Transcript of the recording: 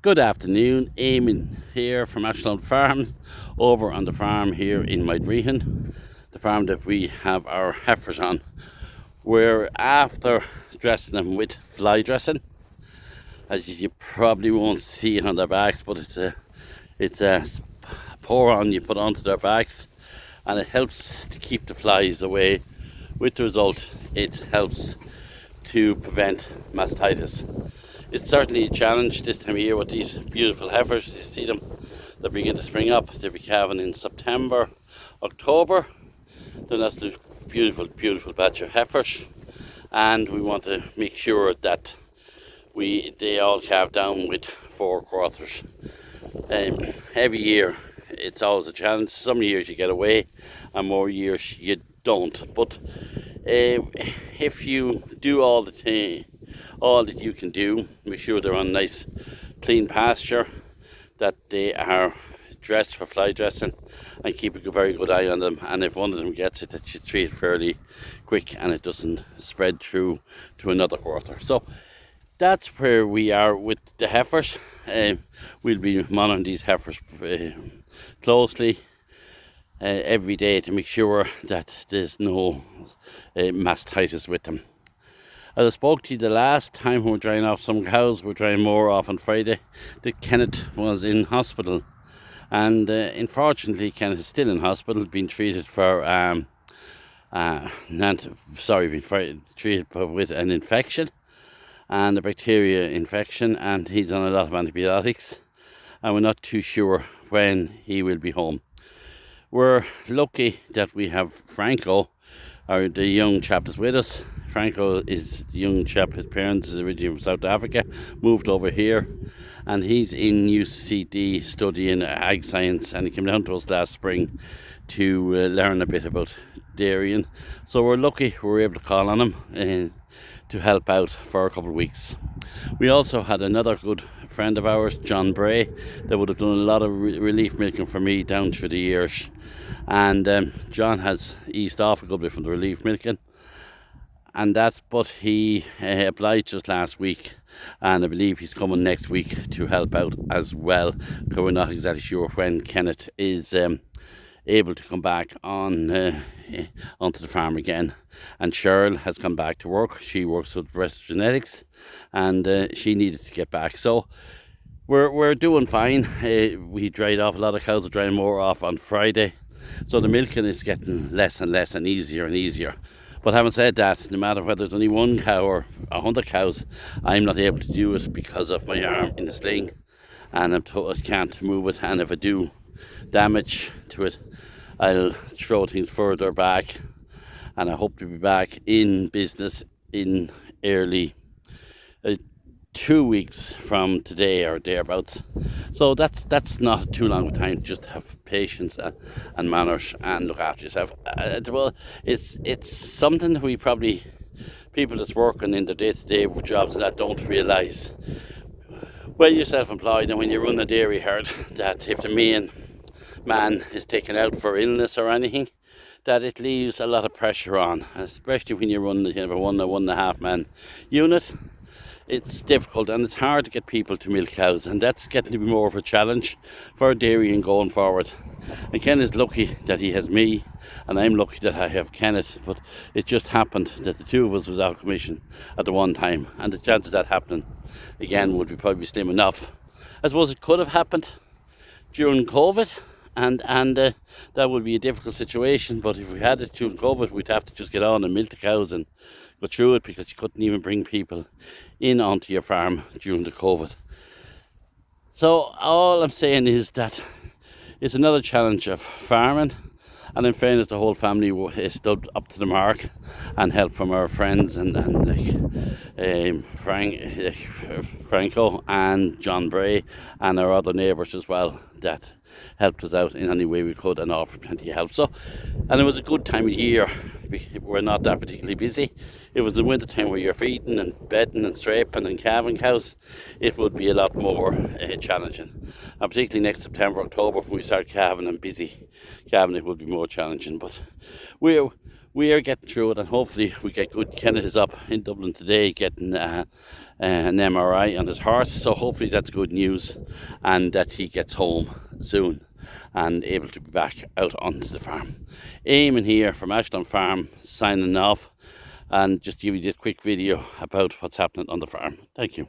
Good afternoon, Eamon here from Ashland Farm, over on the farm here in Maidrehan, the farm that we have our heifers on. We're after dressing them with fly dressing, as you probably won't see it on their backs, but it's a pour on you put onto their backs, and it helps to keep the flies away. With the result, it helps to prevent mastitis. It's certainly a challenge this time of year with these beautiful heifers. You see them, they begin to spring up. They'll be calving in September, October. They're an absolute beautiful batch of heifers, and we want to make sure that they all calve down with 4/4. Every year it's always a challenge. Some years you get away and more years you don't, but if you do all that you can do, make sure they're on nice clean pasture, that they are dressed for fly dressing, and keep a very good eye on them. And if one of them gets it, that you treat it fairly quick and it doesn't spread through to another quarter. So that's where we are with the heifers. We'll be monitoring these heifers closely every day to make sure that there's no mastitis with them. As I spoke to you the last time, we were drying off some cows. We're drying more off on Friday. That Kenneth was in hospital, and unfortunately Kenneth is still in hospital, being treated for treated with an infection and a bacteria infection, and he's on a lot of antibiotics, and we're not too sure when he will be home. We're lucky that we have Franco, or the young chap that's with us. Franco is the young chap. His parents is originally from South Africa, moved over here, and he's in UCD studying ag science, and he came down to us last spring to learn a bit about dairying. So we're lucky we were able to call on him to help out for a couple of weeks. We also had another good friend of ours, John Bray, that would have done a lot of relief milking for me down through the years, and John has eased off a good bit from the relief milking, but he obliged us last week, and I believe he's coming next week to help out as well, because we're not exactly sure when Kenneth is able to come back onto the farm again. And Cheryl has come back to work. She works with breast genetics, and she needed to get back. So we're doing fine. We dried off a lot of cows. We're drying more off on Friday, so the milking is getting less and less and easier and easier. But having said that, no matter whether it's only one cow or 100 cows, I'm not able to do it because of my arm in the sling, and I can't move it. And if I do damage to it, I'll throw things further back, and I hope to be back in business in early 2 weeks from today or thereabouts. So that's not too long of a time. Just have patience and manners and look after yourself. Well, it's something that we probably, people that's working in their day-to-day jobs, that don't realise. When you're self-employed and when you run a dairy herd, that if the main man is taken out for illness or anything, that it leaves a lot of pressure on, especially when you run a 1.5 man unit. It's difficult, and it's hard to get people to milk cows, and that's getting to be more of a challenge for dairying going forward. And Ken is lucky that he has me, and I'm lucky that I have Kenneth, but it just happened that the two of us was out of commission at the one time, and the chance of that happening again would be probably slim enough. I suppose it could have happened during COVID, and that would be a difficult situation, but if we had it during COVID, we'd have to just get on and milk the cows and go through it, because you couldn't even bring people in onto your farm during the COVID. So all I'm saying is that it's another challenge of farming, and in fairness, the whole family is stood up to the mark, and help from our friends and Franco and John Bray and our other neighbours as well, that helped us out in any way we could and offered plenty of help. So, and it was a good time of year. We're not that particularly busy. It was the winter time where you're feeding and bedding and straping and calving cows. It would be a lot more challenging, and particularly next September, October, when we start calving and busy calving, it would be more challenging. But we are getting through it, and hopefully we get good. Kenneth is up in Dublin today getting an MRI on his heart, so hopefully that's good news and that he gets home soon and able to be back out onto the farm. Eamon here from Ashland Farm, signing off, and just give you this quick video about what's happening on the farm. Thank you.